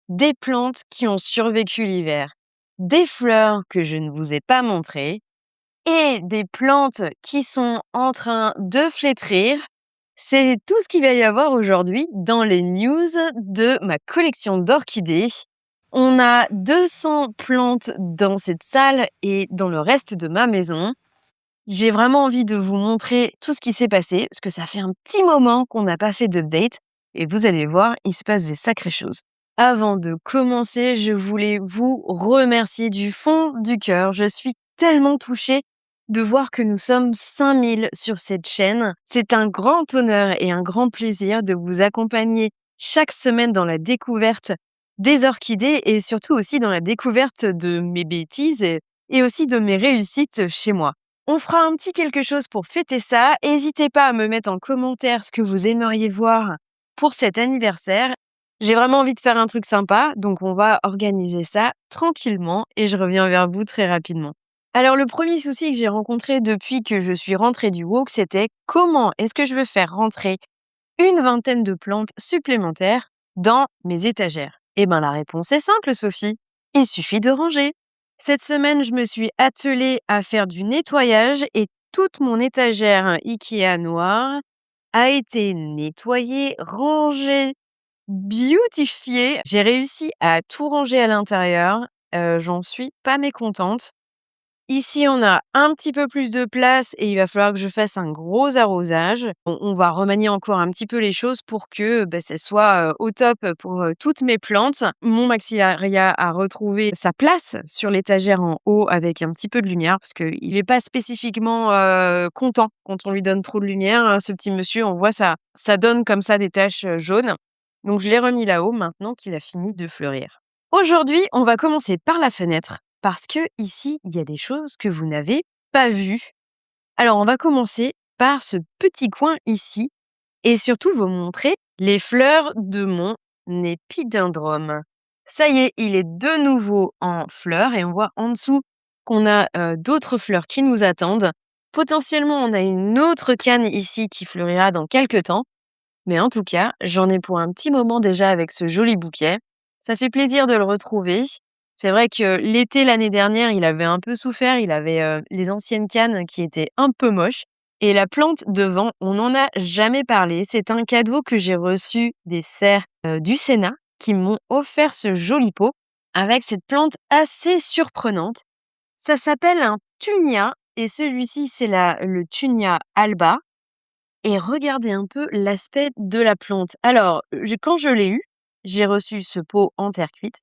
des plantes qui ont survécu l'hiver, des fleurs que je ne vous ai pas montrées et des plantes qui sont en train de flétrir. C'est tout ce qu'il va y avoir aujourd'hui dans les news de ma collection d'orchidées. On a 200 plantes dans cette salle et dans le reste de ma maison. J'ai vraiment envie de vous montrer tout ce qui s'est passé, parce que ça fait un petit moment qu'on n'a pas fait d'update, et vous allez voir, il se passe des sacrées choses. Avant de commencer, je voulais vous remercier du fond du cœur. Je suis tellement touchée de voir que nous sommes 5000 sur cette chaîne. C'est un grand honneur et un grand plaisir de vous accompagner chaque semaine dans la découverte des orchidées et surtout aussi dans la découverte de mes bêtises et aussi de mes réussites chez moi. On fera un petit quelque chose pour fêter ça. N'hésitez pas à me mettre en commentaire ce que vous aimeriez voir pour cet anniversaire. J'ai vraiment envie de faire un truc sympa, donc on va organiser ça tranquillement et je reviens vers vous très rapidement. Alors le premier souci que j'ai rencontré depuis que je suis rentrée du walk, c'était comment est-ce que je veux faire rentrer une vingtaine de plantes supplémentaires dans mes étagères? Eh bien la réponse est simple, Sophie. Il suffit de ranger. Cette semaine, je me suis attelée à faire du nettoyage et toute mon étagère Ikea noire a été nettoyée, rangée, beautifiée. J'ai réussi à tout ranger à l'intérieur. J'en suis pas mécontente. Ici, on a un petit peu plus de place et il va falloir que je fasse un gros arrosage. On va remanier encore un petit peu les choses pour que ça soit au top pour toutes mes plantes. Mon maxillaria a retrouvé sa place sur l'étagère en haut avec un petit peu de lumière parce qu'il n'est pas spécifiquement content quand on lui donne trop de lumière, hein, ce petit monsieur, on voit ça donne comme ça des taches jaunes. Donc je l'ai remis là-haut maintenant qu'il a fini de fleurir. Aujourd'hui, on va commencer par la fenêtre parce que ici, il y a des choses que vous n'avez pas vues. Alors, on va commencer par ce petit coin ici et surtout vous montrer les fleurs de mon épidendrum. Ça y est, il est de nouveau en fleurs et on voit en dessous qu'on a d'autres fleurs qui nous attendent. Potentiellement, on a une autre canne ici qui fleurira dans quelques temps. Mais en tout cas, j'en ai pour un petit moment déjà avec ce joli bouquet. Ça fait plaisir de le retrouver. C'est vrai que l'été l'année dernière, il avait un peu souffert. Il avait les anciennes cannes qui étaient un peu moches. Et la plante devant, on n'en a jamais parlé. C'est un cadeau que j'ai reçu des serres du Sénat qui m'ont offert ce joli pot avec cette plante assez surprenante. Ça s'appelle un tunia et celui-ci, c'est le tunia alba. Et regardez un peu l'aspect de la plante. Alors, quand je l'ai eu, j'ai reçu ce pot en terre cuite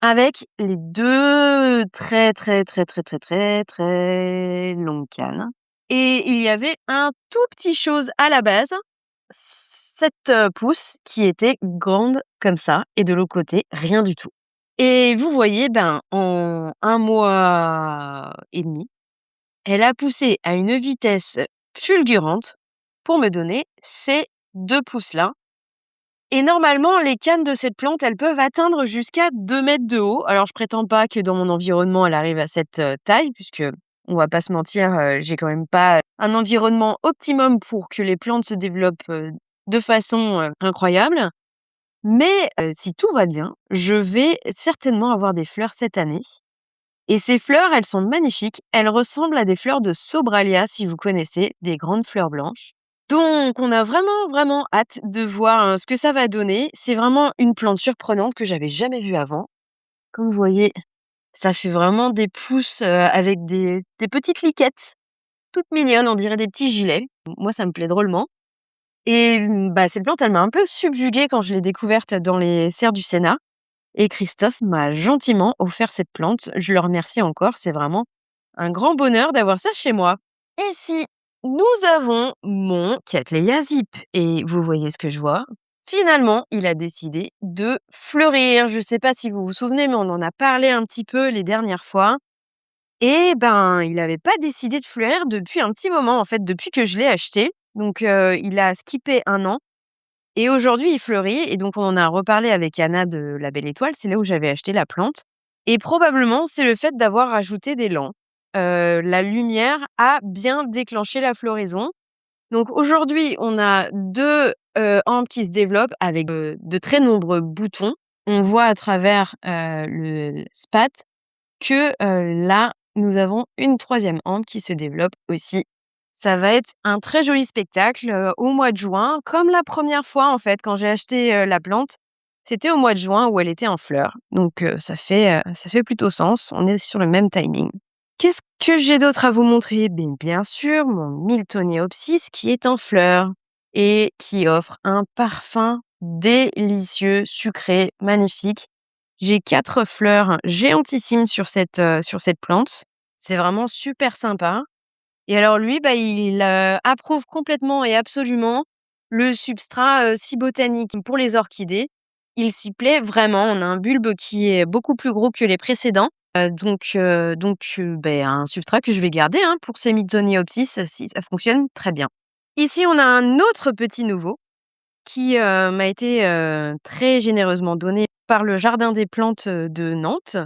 avec les deux très, très, très, très, très, très, très longues cannes. Et il y avait un tout petit chose à la base, 7 pouces, qui était grande comme ça. Et de l'autre côté, rien du tout. Et vous voyez, en 1 mois et demi, elle a poussé à une vitesse fulgurante pour me donner ces 2 pouces-là. Et normalement, les cannes de cette plante, elles peuvent atteindre jusqu'à 2 mètres de haut. Alors, je prétends pas que dans mon environnement, elle arrive à cette taille, puisque, on va pas se mentir, j'ai quand même pas un environnement optimum pour que les plantes se développent de façon incroyable. Mais si tout va bien, je vais certainement avoir des fleurs cette année. Et ces fleurs, elles sont magnifiques. Elles ressemblent à des fleurs de Sobralia, si vous connaissez, des grandes fleurs blanches. Donc, on a vraiment, vraiment hâte de voir ce que ça va donner. C'est vraiment une plante surprenante que j'avais jamais vue avant. Comme vous voyez, ça fait vraiment des pousses avec des petites liquettes, toutes mignonnes, on dirait des petits gilets. Moi, ça me plaît drôlement. Et cette plante, elle m'a un peu subjuguée quand je l'ai découverte dans les serres du Sénat. Et Christophe m'a gentiment offert cette plante. Je le remercie encore, c'est vraiment un grand bonheur d'avoir ça chez moi. Ici, nous avons mon Cattleya Zip. Et vous voyez ce que je vois? Finalement, il a décidé de fleurir. Je ne sais pas si vous vous souvenez, mais on en a parlé un petit peu les dernières fois. Et il n'avait pas décidé de fleurir depuis un petit moment, en fait, depuis que je l'ai acheté. Donc, il a skippé 1 an. Et aujourd'hui, il fleurit et donc on en a reparlé avec Anna de La Belle Étoile, c'est là où j'avais acheté la plante et probablement, c'est le fait d'avoir ajouté des lampes. La lumière a bien déclenché la floraison. Donc aujourd'hui, on a 2 hampes qui se développent avec de très nombreux boutons. on voit à travers, le spat que, là, nous avons une troisième hampe qui se développe aussi. Ça va être un très joli spectacle, au mois de juin, comme la première fois, en fait, quand j'ai acheté, la plante. C'était au mois de juin où elle était en fleurs, donc ça fait plutôt sens. On est sur le même timing. Qu'est-ce que j'ai d'autre à vous montrer? Bien sûr, mon Miltoniopsis qui est en fleurs et qui offre un parfum délicieux, sucré, magnifique. J'ai 4 fleurs géantissimes sur cette plante. C'est vraiment super sympa et alors lui, il, approuve complètement et absolument le substrat, si botanique pour les orchidées. Il s'y plaît vraiment. On a un bulbe qui est beaucoup plus gros que les précédents, un substrat que je vais garder, hein, pour ces Miltoniopsis, si ça fonctionne très bien. Ici, on a un autre petit nouveau qui, m'a été, très généreusement donné par le jardin des plantes, de Nantes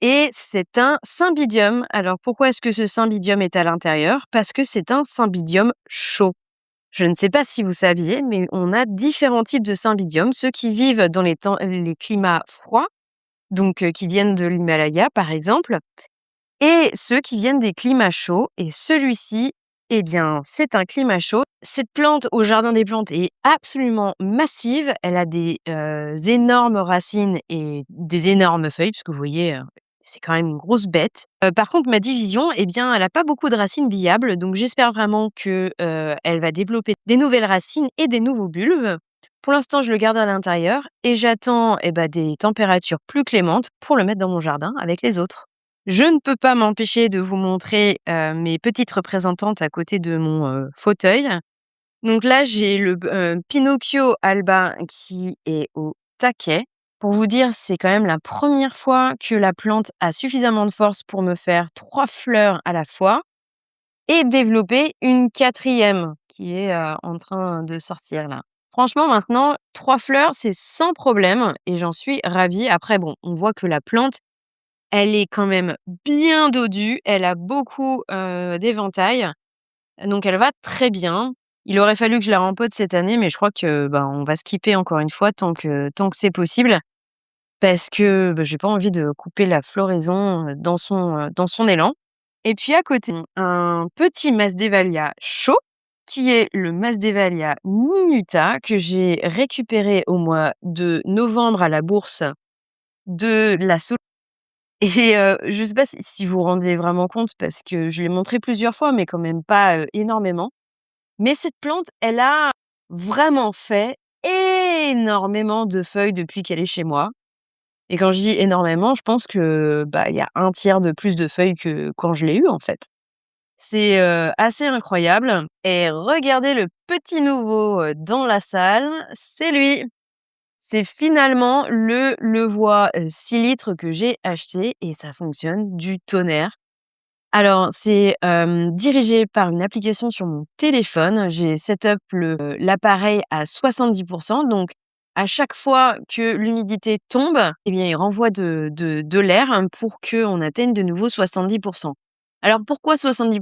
et c'est un Cymbidium. Alors pourquoi est-ce que ce Cymbidium est à l'intérieur? Parce que c'est un Cymbidium chaud. Je ne sais pas si vous saviez, mais on a différents types de Cymbidium, ceux qui vivent dans les climats froids, donc qui viennent de l'Himalaya par exemple, et ceux qui viennent des climats chauds et celui-ci, eh bien, c'est un climat chaud. Cette plante au jardin des plantes est absolument massive. Elle a des, énormes racines et des énormes feuilles puisque vous voyez, c'est quand même une grosse bête. Par contre ma division, eh bien, elle a pas beaucoup de racines viables donc j'espère vraiment que, elle va développer des nouvelles racines et des nouveaux bulbes. Pour l'instant, je le garde à l'intérieur et j'attends, des températures plus clémentes pour le mettre dans mon jardin avec les autres. Je ne peux pas m'empêcher de vous montrer, mes petites représentantes à côté de mon, fauteuil. Donc là, j'ai le Pinocchio alba qui est au taquet. Pour vous dire, c'est quand même la première fois que la plante a suffisamment de force pour me faire 3 fleurs à la fois et développer une quatrième qui est, en train de sortir là. Franchement maintenant, 3 fleurs, c'est sans problème et j'en suis ravie. Après bon, on voit que la plante elle est quand même bien dodue, elle a beaucoup, d'éventail, donc elle va très bien. Il aurait fallu que je la rempote cette année, mais je crois que, on va skipper encore une fois tant que c'est possible parce que, j'ai pas envie de couper la floraison, dans son élan et puis à côté, un petit Masdevallia chaud qui est le Masdevallia minuta que j'ai récupéré au mois de novembre à la bourse de la et je sais pas si vous vous rendez vraiment compte parce que je l'ai montré plusieurs fois, mais quand même pas, énormément. Mais cette plante, elle a vraiment fait énormément de feuilles depuis qu'elle est chez moi. Et quand je dis énormément, je pense que, il y a un tiers de plus de feuilles que quand je l'ai eue, en fait. C'est, assez incroyable et regardez le petit nouveau, dans la salle, c'est lui! C'est finalement le Levois, 6 litres que j'ai acheté et ça fonctionne du tonnerre. Alors c'est, dirigé par une application sur mon téléphone. J'ai set-up l'appareil à 70 donc à chaque fois que l'humidité tombe, eh bien, il renvoie de l'air, hein, pour qu'on atteigne de nouveau 70. Alors pourquoi 70?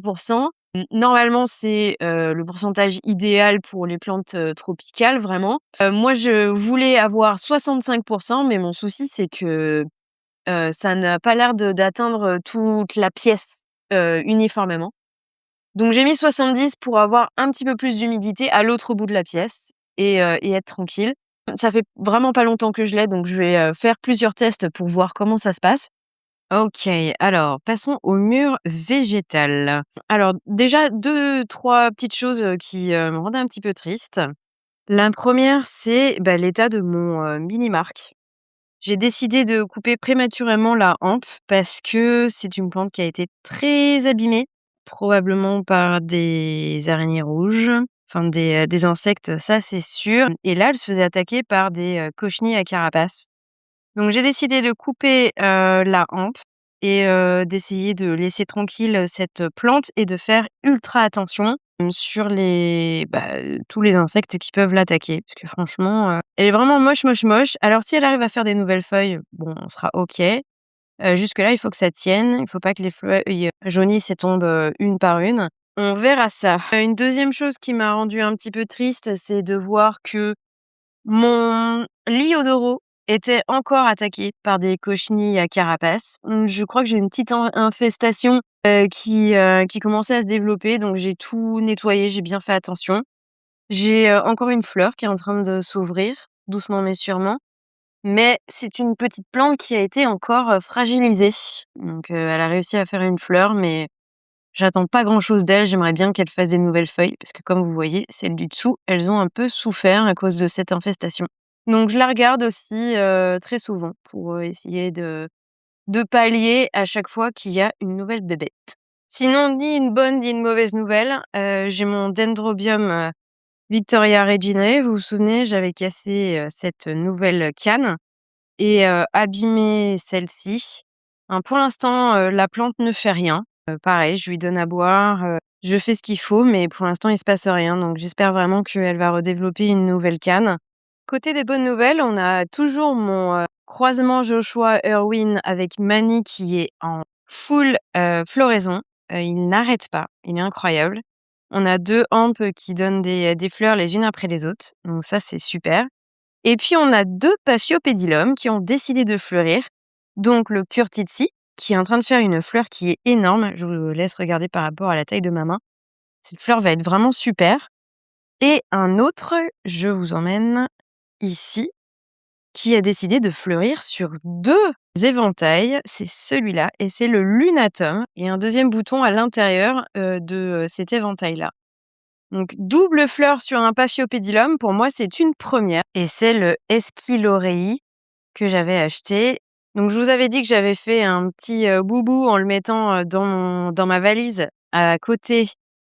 Normalement, c'est, le pourcentage idéal pour les plantes, tropicales vraiment. Moi, je voulais avoir 65 mais mon souci, c'est que, ça n'a pas l'air d'atteindre, toute la pièce, uniformément. Donc j'ai mis 70 pour avoir un petit peu plus d'humidité à l'autre bout de la pièce et être tranquille. Ça fait vraiment pas longtemps que je l'ai, donc je vais, faire plusieurs tests pour voir comment ça se passe. OK, alors passons au mur végétal. Alors déjà deux trois petites choses, qui, me rendaient un petit peu triste. La première, c'est, l'état de mon, mini-marc. J'ai décidé de couper prématurément la hampe parce que c'est une plante qui a été très abîmée, probablement par des araignées rouges, enfin des insectes, ça c'est sûr. Et là, elle se faisait attaquer par des, cochenilles à carapace. Donc j'ai décidé de couper, la hampe et d'essayer de laisser tranquille, cette plante et de faire ultra attention, sur tous les insectes qui peuvent l'attaquer. Parce que franchement, elle est vraiment moche, moche, moche. Alors si elle arrive à faire des nouvelles feuilles, bon, on sera OK. Jusque-là, il faut que ça tienne. Il faut pas que les feuilles, jaunissent et tombent, une par une. On verra ça. Une deuxième chose qui m'a rendue un petit peu triste, c'est de voir que mon Liodoro était encore attaquée par des cochenilles à carapace. Je crois que j'ai une petite infestation qui commençait à se développer, donc j'ai tout nettoyé, j'ai bien fait attention. J'ai encore une fleur qui est en train de s'ouvrir, doucement mais sûrement. Mais c'est une petite plante qui a été encore fragilisée. Donc elle a réussi à faire une fleur, mais j'attends pas grand-chose d'elle. J'aimerais bien qu'elle fasse des nouvelles feuilles parce que comme vous voyez, celles du dessous, elles ont un peu souffert à cause de cette infestation. Donc je la regarde aussi, très souvent pour, essayer de pallier à chaque fois qu'il y a une nouvelle bébête. Sinon, ni une bonne ni une mauvaise nouvelle, j'ai mon Dendrobium, Victoria Reginae. Vous vous souvenez, j'avais cassé, cette nouvelle canne et abîmé celle-ci. Pour l'instant, la plante ne fait rien. Pareil, je lui donne à boire, je fais ce qu'il faut, mais pour l'instant, il se passe rien, donc j'espère vraiment qu'elle va redévelopper une nouvelle canne. Côté des bonnes nouvelles, on a toujours mon, croisement Joshua Irwin avec Manny qui est en full, floraison. Il n'arrête pas, il est incroyable. On a 2 hampes qui donnent des fleurs les unes après les autres, donc ça, c'est super. Et puis on a 2 Paphiopedilum qui ont décidé de fleurir. Donc le Curtitsi, qui est en train de faire une fleur qui est énorme. Je vous laisse regarder par rapport à la taille de ma main. Cette fleur va être vraiment super. Et un autre, je vous emmène ici, qui a décidé de fleurir sur 2 éventails. C'est celui-là et c'est le Lunatum et un deuxième bouton à l'intérieur, de, cet éventail-là. Donc double fleur sur un Paphiopedilum, pour moi, c'est une première et c'est le Esquilorei que j'avais acheté. Donc je vous avais dit que j'avais fait un petit, boubou en le mettant, dans ma valise à côté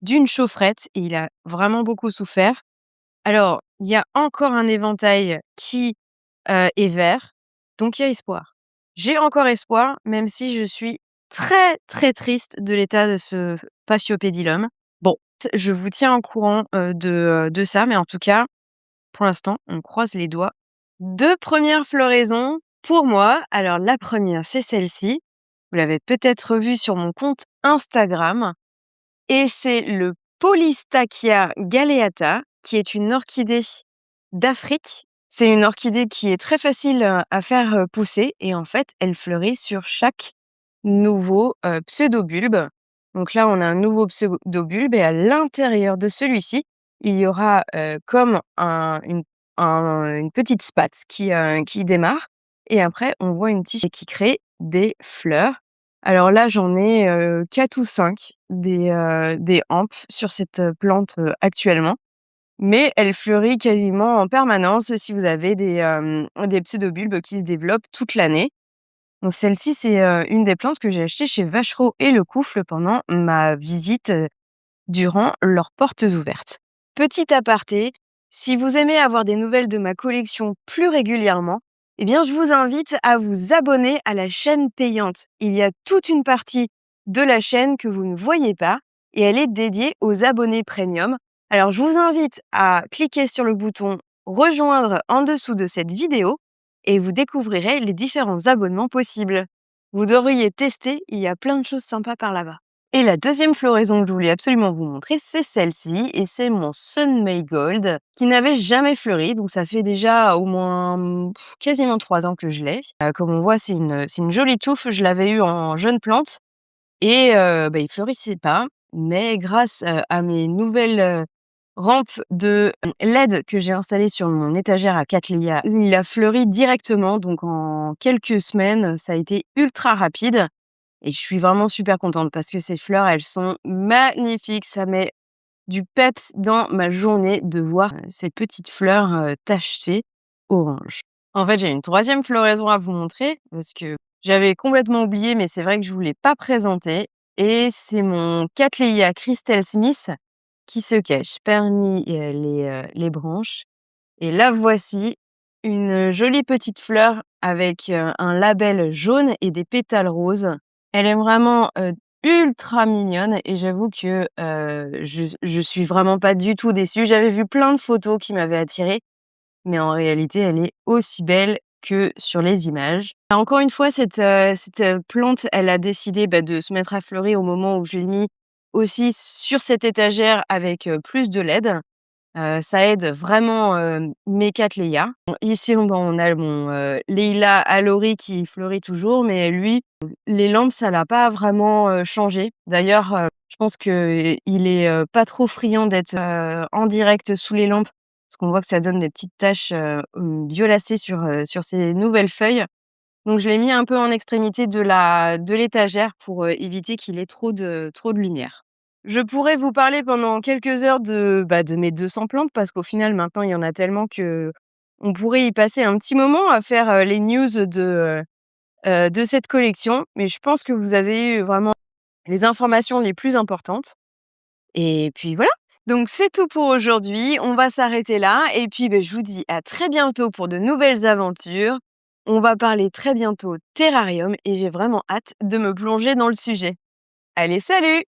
d'une chaufferette et il a vraiment beaucoup souffert. Alors, il y a encore un éventail qui, est vert, donc il y a espoir. J'ai encore espoir, même si je suis très, très triste de l'état de ce Paphiopedilum. Bon, je vous tiens au courant, de ça, mais en tout cas, pour l'instant, on croise les doigts. 2 premières floraisons pour moi. Alors la première, c'est celle-ci. Vous l'avez peut-être vue sur mon compte Instagram et c'est le Polystachya galeata, qui est une orchidée d'Afrique. C'est une orchidée qui est très facile, à faire, pousser et en fait, elle fleurit sur chaque nouveau, pseudobulbe. Donc là, on a un nouveau pseudobulbe et à l'intérieur de celui-ci, il y aura, comme une petite spathe qui démarre et après on voit une tige qui crée des fleurs. Alors là, j'en ai, 4 ou 5 des hampes sur cette, plante, actuellement. Mais elle fleurit quasiment en permanence si vous avez des pseudobulbes qui se développent toute l'année. Donc celle-ci, c'est, une des plantes que j'ai achetées chez Vachereau et Le Couffle pendant ma visite, durant leurs portes ouvertes. Petit aparté, si vous aimez avoir des nouvelles de ma collection plus régulièrement, eh bien je vous invite à vous abonner à la chaîne payante. Il y a toute une partie de la chaîne que vous ne voyez pas et elle est dédiée aux abonnés premium. Alors je vous invite à cliquer sur le bouton rejoindre en dessous de cette vidéo et vous découvrirez les différents abonnements possibles. Vous devriez tester, il y a plein de choses sympas par là-bas. Et la deuxième floraison que je voulais absolument vous montrer, c'est celle-ci et c'est mon Sun Gold qui n'avait jamais fleuri. Donc ça fait déjà au moins quasiment 3 ans que je l'ai. Comme on voit, c'est une jolie touffe. Je l'avais eu en jeune plante et il fleurissait pas. Mais grâce à mes nouvelles rampes de LED que j'ai installées sur mon étagère à Cattleya, il a fleuri directement. Donc en quelques semaines, ça a été ultra rapide. Et je suis vraiment super contente parce que ces fleurs, elles sont magnifiques. Ça met du peps dans ma journée de voir ces petites fleurs tachetées orange. En fait, j'ai une troisième floraison à vous montrer parce que j'avais complètement oublié, mais c'est vrai que je ne vous l'ai pas présenté. Et c'est mon Cattleya Crystal Smith qui se cache parmi les branches. Et là, voici une jolie petite fleur avec un label jaune et des pétales roses. Elle est vraiment, ultra mignonne et j'avoue que, je suis vraiment pas du tout déçue. J'avais vu plein de photos qui m'avaient attirée, mais en réalité, elle est aussi belle que sur les images. Encore une fois, cette plante, elle a décidé, de se mettre à fleurir au moment où je l'ai mis aussi sur cette étagère avec, plus de LED. Ça aide vraiment, mes cattleya. Ici, on a mon, Leila Alori qui fleurit toujours, mais lui, les lampes, ça l'a pas vraiment, changé. D'ailleurs, je pense qu'il est, pas trop friand d'être, en direct sous les lampes, parce qu'on voit que ça donne des petites taches, violacées sur ses nouvelles feuilles. Donc je l'ai mis un peu en extrémité de l'étagère pour, éviter qu'il ait trop de lumière. Je pourrais vous parler pendant quelques heures de mes 200 plantes parce qu'au final, maintenant, il y en a tellement qu'on pourrait y passer un petit moment à faire, les news de cette collection. Mais je pense que vous avez eu vraiment les informations les plus importantes et puis voilà. Donc c'est tout pour aujourd'hui, on va s'arrêter là et puis, je vous dis à très bientôt pour de nouvelles aventures. On va parler très bientôt terrarium et j'ai vraiment hâte de me plonger dans le sujet. Allez, salut!